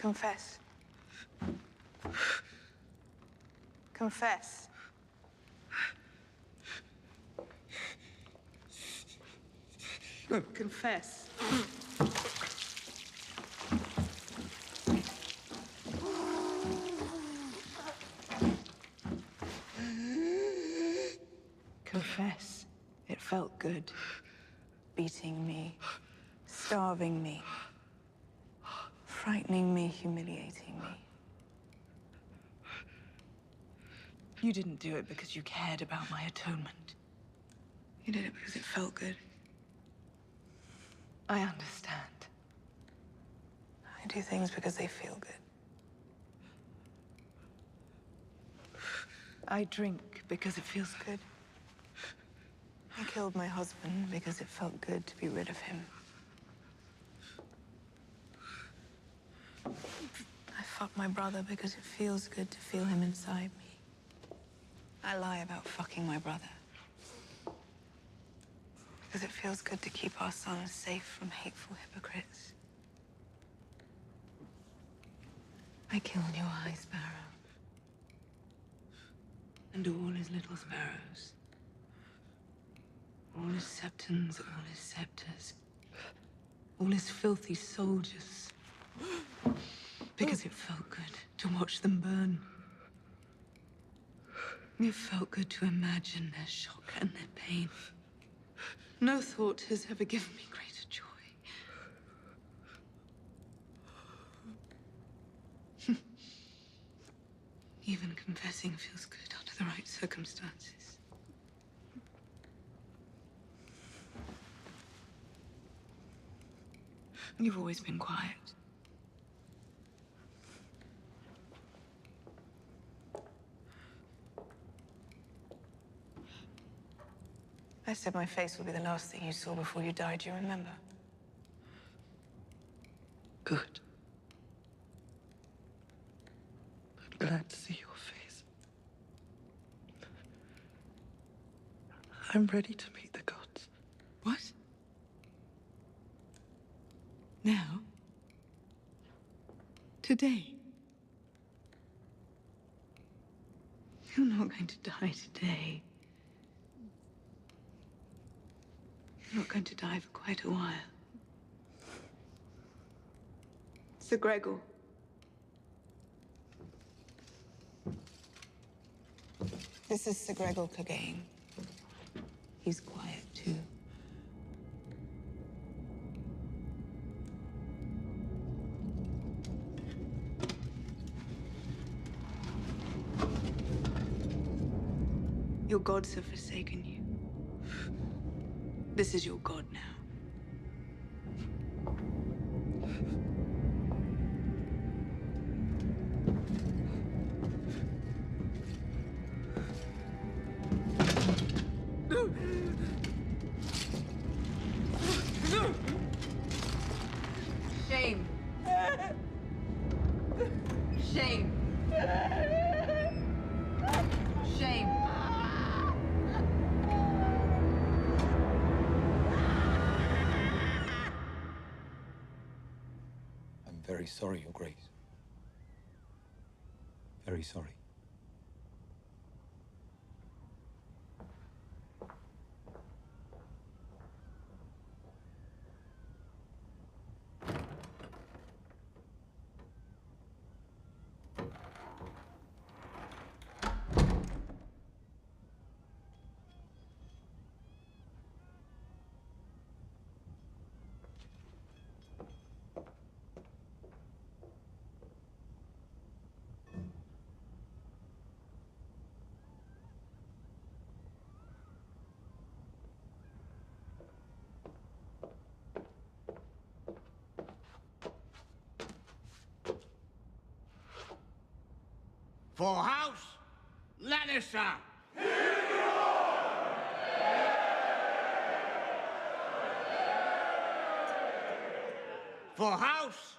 Confess. Confess. Confess. Confess. It felt good. Beating me, starving me, frightening me, humiliating me. You didn't do it because you cared about my atonement. You did it because it felt good. I understand. I do things because they feel good. I drink because it feels good. I killed my husband because it felt good to be rid of him. I fucked my brother because it feels good to feel him inside me. I lie about fucking my brother because it feels good to keep our son safe from hateful hypocrites. I killed your high sparrow and all his little sparrows. All his septons, all his scepters, all his filthy soldiers. Because it felt good to watch them burn. It felt good to imagine their shock and their pain. No thought has ever given me greater joy. Even confessing feels good under the right circumstances. You've always been quiet. I said my face would be the last thing you saw before you died, you remember? Good. I'm glad to see your face. I'm ready to meet the gods. What? Now? Today? You're not going to die today. You're not going to die for quite a while. Sir Gregor. This is Sir Gregor Clegane. He's quiet, too. Your gods have forsaken you. This is your god now. Shame. Shame. Shame. I'm very sorry, Your Grace. Very sorry. For House Lannister! For House